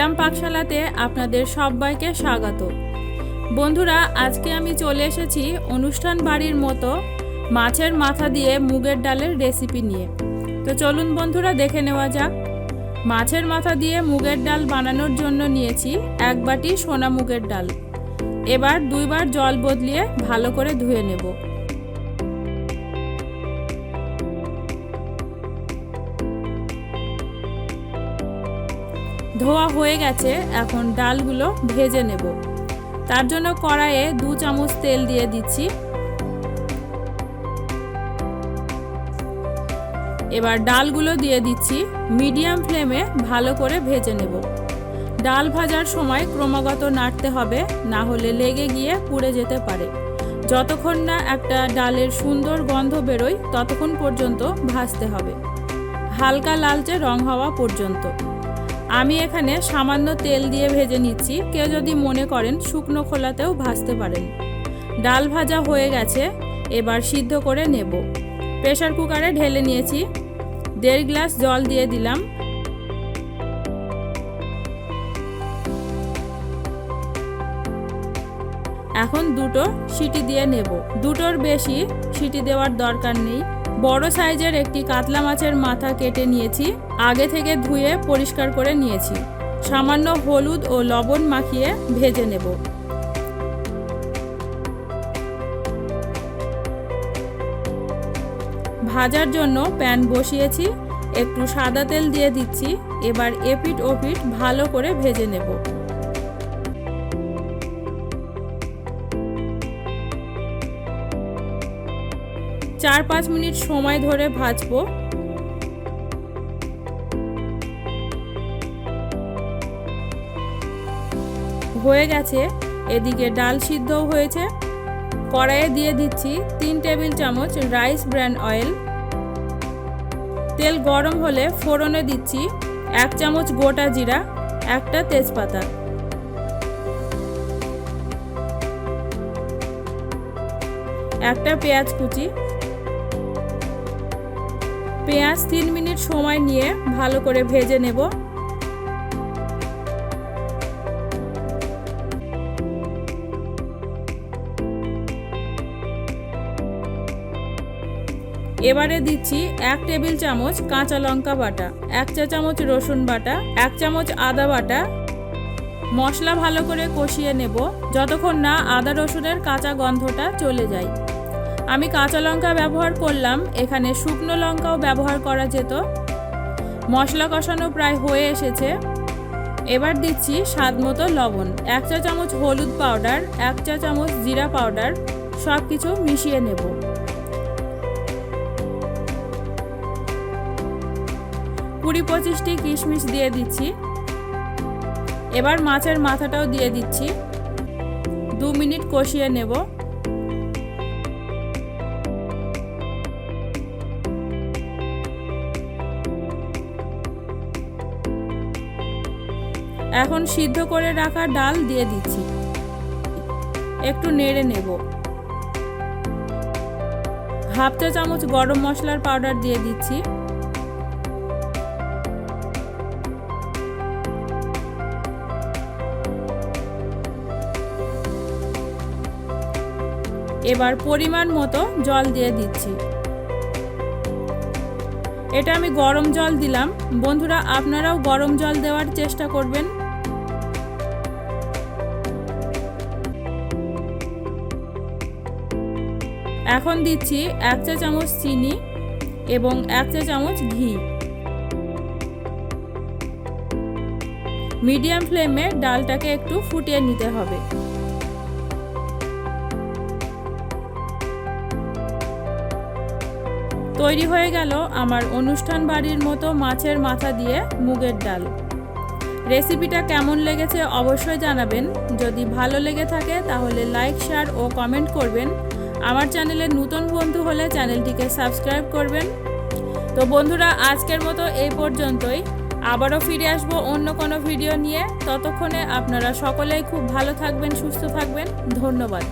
নিলাম পাকশালাতে আপনাদের সবাইকে স্বাগত। বন্ধুরা, আজকে আমি চলে এসেছি অনুষ্ঠান বাড়ির মতো মাছের মাথা দিয়ে মুগের ডালের রেসিপি নিয়ে। তো চলুন বন্ধুরা, দেখে নেওয়া যাক। মাছের মাথা দিয়ে মুগের ডাল বানানোর জন্য নিয়েছি 1 বাটি সোনা মুগের ডাল। এবার 2 বার জল বদলিয়ে ভালো করে ধুয়ে নেব। ধোয়া হয়ে গেছে, এখন ডালগুলো ভেজে নেব। তার জন্য কড়াইয়ে 2 চামচ তেল দিয়ে দিচ্ছি। এবার ডালগুলো দিয়ে দিচ্ছি, মিডিয়াম ফ্লেমে ভালো করে ভেজে নেব। ডাল ভাজার সময় ক্রমাগত নাড়তে হবে, না হলে লেগে গিয়ে পুড়ে যেতে পারে। যতক্ষণ না একটা ডালের সুন্দর গন্ধ বেরোয় ততক্ষণ পর্যন্ত ভাজতে হবে, হালকা লালচে রং হওয়া পর্যন্ত। আমি এখানে সামান্য তেল দিয়ে ভেজে নিচ্ছি, কেউ যদি মনে করেন শুকনো খোলাতেও ভাজতে পারেন। ডাল ভাজা হয়ে গেছে, এবার সিদ্ধ করে নেব। প্রেসার কুকারে ঢেলে নিয়েছি, 1.5 গ্লাস জল দিয়ে দিলাম। এখন 2টো সিটি দিয়ে নেব। 2টোর বেশি সিটি দেওয়ার দরকার নেই। বড় সাইজের একটি কাতলা মাছের মাথা কেটে নিয়েছি, আগে থেকে ধুয়ে পরিষ্কার করে নিয়েছি। সামান্য হলুদ ও লবণ মাখিয়ে ভেজে নেব। ভাজার জন্য প্যান বসিয়েছি, একটু সাদা তেল দিয়ে দিচ্ছি। এবার এপিঠ ওপিঠ ভালো করে ভেজে নেব। চার 5 মিনিট সময় ধরে ভাজবো। হয়ে গেছে, এদিকে ডাল সিদ্ধও হয়েছে। কড়াইয়ে দিয়ে দিচ্ছি 3 টেবিল চামচ রাইস ব্র্যান অয়েল। তেল গরম হলে ফোড়নে দিচ্ছি 1 চামচ গোটা জিরা, 1টা তেজপাতা। একটা পেঁয়াজ কুচি। পেঁয়াজ 3 মিনিট সময় নিয়ে ভালো করে ভেজে নেব। এবারে দিচ্ছি 1 টেবিল চামচ কাঁচা লঙ্কা বাটা, 1 চা চামচ রসুন বাটা, 1 চামচ আদা বাটা। মশলা ভালো করে কষিয়ে নেব যতক্ষণ না আদা রসুনের কাঁচা গন্ধটা চলে যায়। আমি কাঁচা লঙ্কা ব্যবহার করলাম, এখানে শুকনো লঙ্কাও ব্যবহার করা যেত। মশলা কষানো প্রায় হয়ে এসেছে। এবার দিচ্ছি স্বাদ মতো লবণ, 1 চা চামচ হলুদ পাউডার, 1 চা চামচ জিরা পাউডার। সব কিছু মিশিয়ে নেব। কুড়ি 25টি কিশমিশ দিয়ে দিচ্ছি। এবার মাছের মাথাটাও দিয়ে দিচ্ছি। 2 মিনিট কষিয়ে নেব। এখন সিদ্ধ করে রাখা ডাল দিয়ে দিচ্ছি, একটু নেড়ে নেব। 1/2 চা চামচ গরম মশলার পাউডার দিয়ে দিচ্ছি। এবার পরিমাণ মতো জল দিয়ে দিচ্ছি। এটা আমি গরম জল দিলাম, বন্ধুরা আপনারাও গরম জল দেওয়ার চেষ্টা করবেন। এখন দিচ্ছি 1 চা চামচ চিনি এবং 1 চা চামচ ঘি। মিডিয়াম ফ্লেমে ডালটাকে একটু ফুটিয়ে নিতে হবে। তৈরি হয়ে গেল আমার অনুষ্ঠান বাড়ির মতো মাছের মাথা দিয়ে মুগের ডাল। রেসিপিটা কেমন লেগেছে অবশ্যই জানাবেন। যদি ভালো লেগে থাকে তাহলে লাইক, শেয়ার ও কমেন্ট করবেন। আমার চ্যানেলে নতুন বন্ধু হলে চ্যানেলটিকে সাবস্ক্রাইব করবেন। তো বন্ধুরা, আজকের মতো এই পর্যন্তই। আবারও ফিরে আসবো অন্য কোনো ভিডিও নিয়ে। ততক্ষণে আপনারা সকলেই খুব ভালো থাকবেন, সুস্থ থাকবেন। ধন্যবাদ।